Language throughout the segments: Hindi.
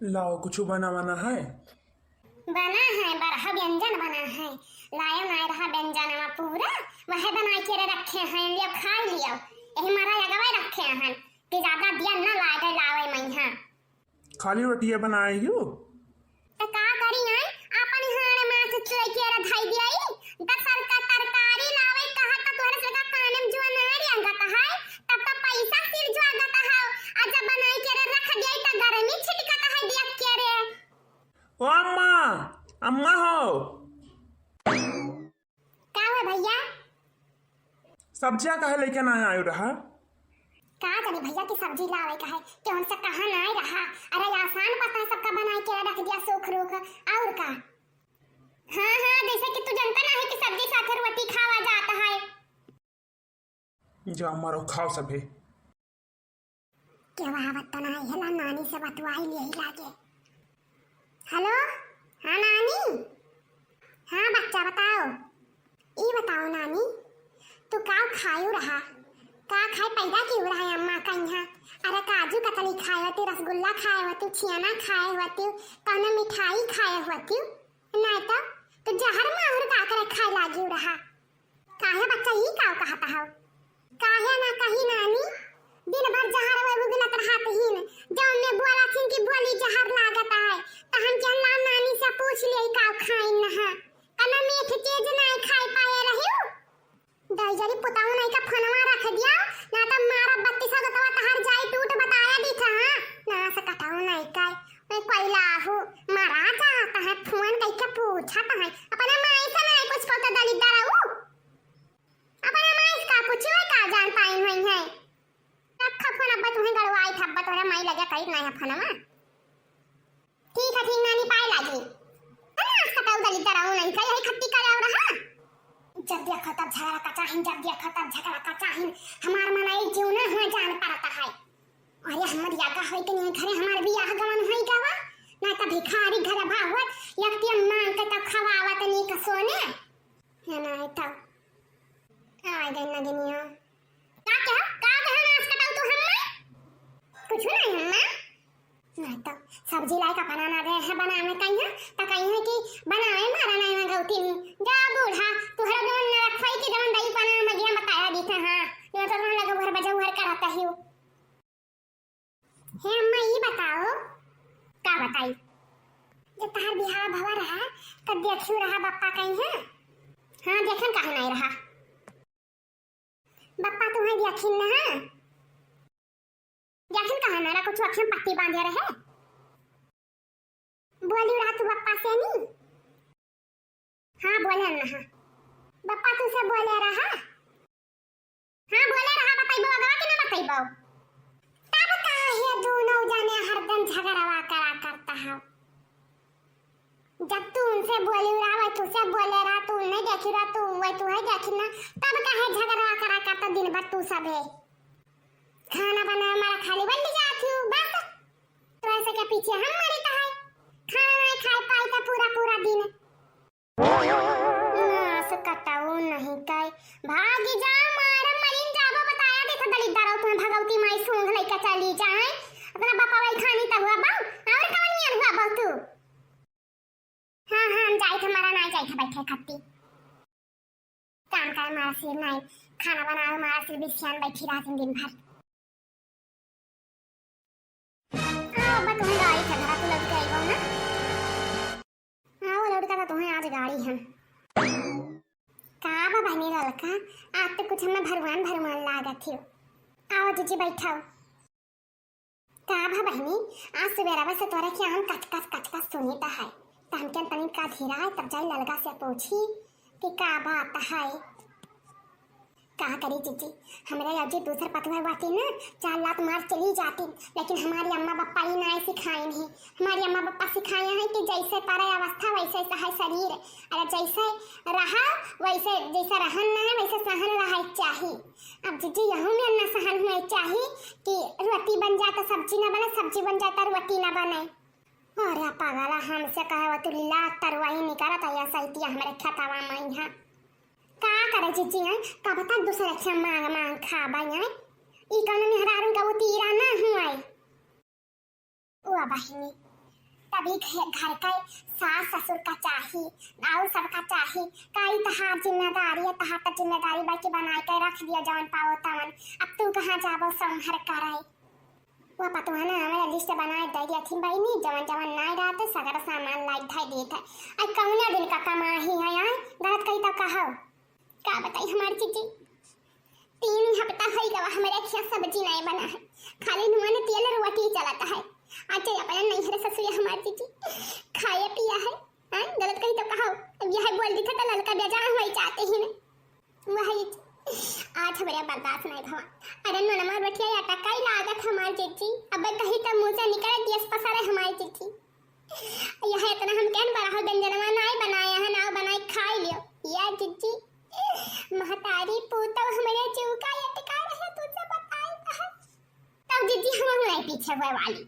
लाओ कुछ बना बना है। बना है बरहा व्यंजन बना है। लायो ना रहा व्यंजन पूरा वह बना के रखे हैं। लियो खा लियो यही मारा लगावे रखे हैं कि ज्यादा दिया ना लागे लावे मैहा खाली रोटियां बनाई हो तो का करी है अपन हाड़े माथ चुई के रधाई दियाई दसर का तरकारी लावे कहा त तोरे से का कानम जुआ ना रियांगत है तब तो पैसा सिर जुआ गत है आज बनाई के रख दियाई त गर्मी छिटकत है दिया के रे। ओ अम्मा अम्मा हो का है भैया सब्जियां कहे लेके ना आयो रहा। का जाने भैया की सब्जी लावे का है कि हमसे कहां ना आई रहा। अरे आसान पता सबका बनाई के रख दिया सुख रुख और का। हां हां जैसे कि तू जानता ना है कि सब्जी साथ रोटी खावा जाता है। जा मारो खाओ सभे क्या वहां बता ना है नानी से बतवाई ले ही लागे। हेलो हां नानी हां बच्चा बताओ ई बताओ नानी तू का खायो रहा का खाए पैदा क्यों रहा है अम्मा का यहाँ। अरे काजू कतली खाए होती रसगुल्ला खाए होती छियाना खाए होती कौन मिठाई खाए होती नहीं तो जहर माहौर का कर खाए लागी रहा। काहे बच्चा ही काव कहता हो काहे ना कही नानी दिन भर जहर वे बुगलत रहत ही न जब मैं बोला थी कि बोली जहर लागत है तो हम चला नानी से पूछ लिए काव खाई न है कना मीठ चीज नहीं खाई पाए रहियो दईजरी पुताऊ नहीं का फनवा रख दिया ना तो मारा 32 गतवा तहर जाई टूट बताया दी था ना से कटाऊ नहीं काय मैं कोइला हूं मारा जाता है फोन कई के पूछता है अपना माई से नहीं कुछ को तो दलित रहू अपना माई का पूछो का जान पाई हुई है रखा फोन अब तुम्हें गड़वाई था अब तोरा माई लगे कई नहीं है फोनवा ठीक है नानी पाए लागी अरे कटाऊ दलित रहू नहीं का यही खट्टी करे रहा। जब देखो तब झगड़ा का चाहिए जब देखो तब झगड़ा का चाहिए हमार मनाई क्यों ना हो जान पड़ता है। अरे हमर यागा होई के नहीं घरे हमार बियाह गवन होई गावा ना त भिखारी घर भावत यक्ति मांग के तब खवावत नहीं का सोने है ना तो आ गई ना दुनिया का नाश कटाऊ तू हम्मा कुछ नहीं हम्मा नहीं तो सब्जी लाई का बनाना दे है बनाने कहीं है तो कहीं है कि बनाए मारा नहीं ना गौती जा बूढ़ा तू हर जवन न रखवाई की जवन दही पना मगिया बताया दी था हां ये तो मन लगा घर बजा घर कराता ही है अम्मा ये बताओ का बताई जब तार बिहार भवा रहा तब देखियो रहा बप्पा कहीं है हां देखन काहे नहीं रहा बप्पा तुम्हें देखिन ना देखिन कहां ना कुछ अक्षम पट्टी बांधे रहे बोली रहा तू बप्पा से नहीं हाँ बोले ना हाँ बप्पा तुझसे बोले रहा हाँ बोले रहा बताइबो अगवा कि ना बताइबो तब काहे दोनों जाने हरदम झगड़वा करा करता है। जब तू उनसे बोली रहा तुझसे बोले रहा तू नहीं देखी रहा तू वही तू है देखी ना तब काहे झगड़वा करा करता दिन भर तू सब है खाना बना हमारा खाली बन जाती हूँ बस तो ऐसे के पीछे हम मरता है खाना नहीं खा पाई का पूरा दिन कटाऊ नहीं काय भागी जा मारा मलिन जाबो बताया देखो दलित दारो तुम्हें भगवती माई सूंघ लेके चली जाए अपना बापा भाई खानी तब हुआ बा और कौन नियन हुआ बा तू हां हम जाई थे मारा नहीं जाई थे बैठे खत्ती काम कर मारा सिर नहीं खाना बनाओ मारा सिर बिस्यान बैठी रात दिन भर आओ बा तुम्हें गाड़ी से घर तू लग गई हो ना आओ लड़का तो तुम्हें आज गाड़ी है का बहनी लड़का आज तो कुछ हमें भरवान लागत थी आओ जीजी बैठाओ का बहनी आज सवेरा से तोरे क्या हम कच सुनीता है तो हम क्या तनिक का धीरा है तब जाई लड़का से पूछी कि का बात है का करी जीजी हमरे अजी दूसर पतवा बाती ना 4 लाख मार चली जाती लेकिन हमारी अम्मा पापा ही ना सिखाए नहीं हमारी अम्मा पापा सिखाए हैं कि जैसे तारा अवस्था वैसे है शरीर अरे जैसे रहा वैसे जैसा रहन ना है वैसे सहन रहा चाहिए। अब जीजी यहूं में ना सहन हुए चाहिए कि रोटी बन जाता सब्जी ना बने सब्जी बन जाता रोटी ना बने। अरे पागला हमसे कहे वो तू ला तरवाई निकाला था ऐसा ही हमारे खतावा में यहाँ का करे जीजी है का बता दूसरे क्या मांग खा बाय ई कौन में हरारन का वो तीरा ना हुआ ओ बहिनी तभी घर का सास ससुर का चाही और सबका चाही कई तहार जिम्मेदारी है तहार तो जिम्मेदारी बाकी बना के रख दिया जवन पाओ तवन अब तू कहाँ जाबो संहर कराए वो पता है ना हमारा लिस्ट बनाए दे दिया थी भाई नहीं जवन जवन नहीं रहा तो सगर सामान लाई ढाई दिए थे आज कौन दिन का कमाही है यार गलत कही तो कहो क्या बताई हमारी चीजी 3 हफ्ता हो गया हमारे खिया सब्जी नहीं बना है खाली नुआ ने तेल रोटी चलाता है आज अपने नहीं है ससुर हमारी चीजी खाया पिया है हां गलत कही तो कहो अब यह बोल दी था तो लड़का बेजा वही चाहते ही ना वही आज हमारे बर्दाश्त नहीं भवा अरे ननमा बैठिया या टकाई लागत हमारी चीची अब कहीं तो मुंह से निकल दियस पसारे हमारी चीची यह इतना हम कहन बड़ा व्यंजनवा नहीं बनाया है ना बनाई खा लियो या चीची महतारी पूतो हमारे चौका या टिका रहे तुझसे बताई तब जीजी हम नहीं पीछे हुए वाली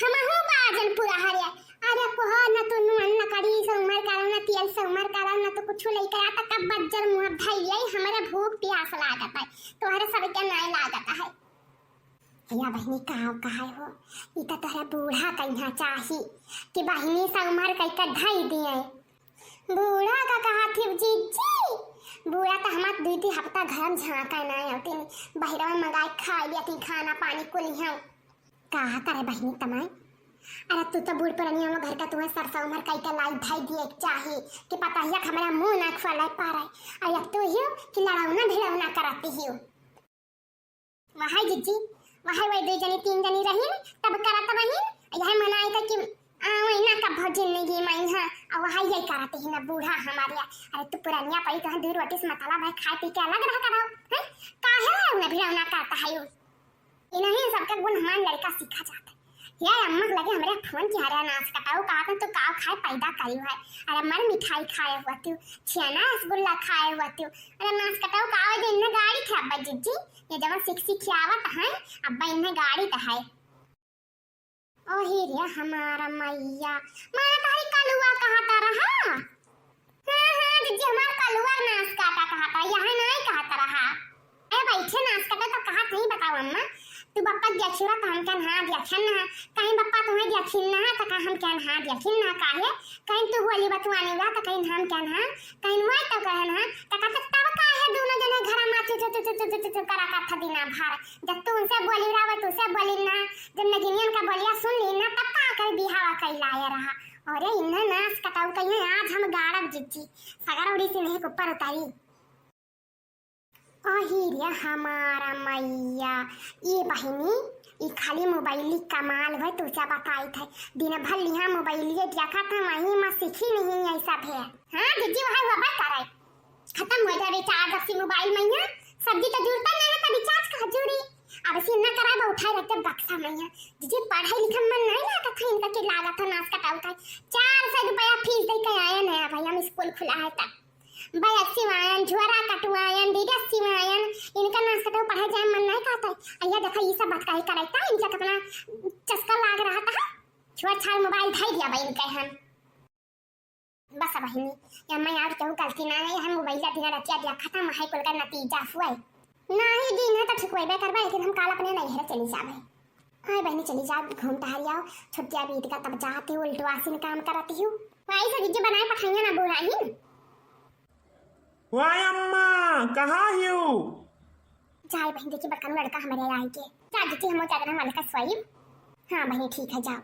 हम हो बाजन पूरा हरिया अरे कोह न तो नुन न करी समर करा न तेल समर करा न तो कुछ नहीं करा त कब बज्जर मुंह भैया हमारे भूख प्यास लागत है तोहरे सब के नहीं लागत है या बहनी काव कहे हो ई त तोहरा बूढ़ा कहिया चाही कि बहनी समर कई का ढाई दिए बूढ़ा का कहा थी जीजी बूढ़ा तो हमार 2 हफ्ता घर झांका नहीं होती बहिरा में मंगाई खा लिया थी खाना पानी को लिया कहा करे बहनी तमाई अरे तू तो बूढ़ पुरानी हम घर का तुम्हें सरसा उमर कई का लाई ढाई दिए चाहिए कि पता ही हमारा मुंह ना खोला पा रहा है अब तो ही कि लड़ाउना भिड़ाउना कराती ही वहां जीजी वहां वही 2 जनी 3 जनी रही तब करत बहिन यह मनाई का कि वही का भजन नहीं गी मैं हां और वहां यही कराते ही ना बूढ़ा हमारे अरे तू पुरानिया पड़ी तो 2 रोटी से मसाला भाई खा पी के अलग रह कराओ हैं काहे ना भिड़ाउना करता है ये नहीं सबका गुण हमारा लड़का सीखा जाता है यार अम्मा लगे हमारे फोन की हरा नाश कटाओ कहा तो काव खाए पैदा करी है अरे मर मिठाई खाए हुआ तू छेना रसगुल्ला खाए हुआ तू अरे नाश कटाओ काव दिन में गाड़ी था अब्बा जीजी ये जब सिक्सी खियावत है अब्बा इन्हें गाड़ी तो है ओ ही रे हमारा मैया मारा तारी कलुआ कहता रहा हां जीजी हमारा कलुआ नाश काटा कहता यहां नहीं कहता रहा ए बैठे नाश काटा तो कहा नहीं बताओ अम्मा तू बप्पा दियाछुरा तो हम कहन हाँ दियाछन ना कहीं बप्पा तुम्हें दियाछिन ना तो हम कहन हाँ दियाछिन ना काहे कहीं तू बोली बतवाने ला तो कहीं हम कहन हाँ कहीं वही तो कहन हाँ तो कहता तब काहे दोनों जने घर में चु करा था दिना भर जब तू उनसे बोली रहा तू से बोली ना जब नगिनियन का बोलिया सुन ली ना तब का कर बिहावा कैलाया रहा अरे इन्हें नाश कटाऊ कहीं आज हम गाड़ब जिज्जी सगर उड़ी से नहीं ऊपर उतारी अहिरिया हमारा मैया ये बहिनी ये खाली मोबाइल कमाल है तुझे बताई थे दिन भर लिया मोबाइल ये देखा था वहीं मैं सीखी नहीं ऐसा है हाँ दीदी वहाँ हुआ बात कर खत्म हो जाए रिचार्ज अब मोबाइल में यहाँ सब्जी तो जुड़ता नहीं है तो रिचार्ज कहाँ जुड़ी अब इसे ना करा उठाए रखते बक्सा में यहाँ दीदी पढ़ाई लिखा मन नहीं लगा था इनका कि लागत था नाश कटा उठाए 400 रुपया फीस दे के आया नया भाई हम स्कूल खुला है तब बयासी वायन झोरा कटवायन दिगसी वायन इनका नाश कटो पढ़ाई जाए मन नहीं कहता अय्या देखा ये सब बात काहे कराता इनका अपना चस्का लाग रहा था छोड़ छाड़ मोबाइल ढाई दिया भाई इनका हम बस बहिनी या मैं यार कहूं गलती ना है हम मोबाइल दिन रतिया दिया खत्म है कोल का नतीजा हुआ नहीं दिन है तो ठीक होइबे करबे लेकिन हम काल अपने नहीं है चली जाबे हाय बहनी चली जा घूम टहल जाओ छुट्टियां बीत का तब जाती हूं उल्टवासी काम करती हूं वही से दीजिए बनाए पठाइया ना बुराई वाय अम्मा कहाँ हो जाए बहन देखिए बड़का लड़का हमारे आई के जा दीजिए हम क्या करना वाले का स्वाइब हाँ बहनी ठीक है जाओ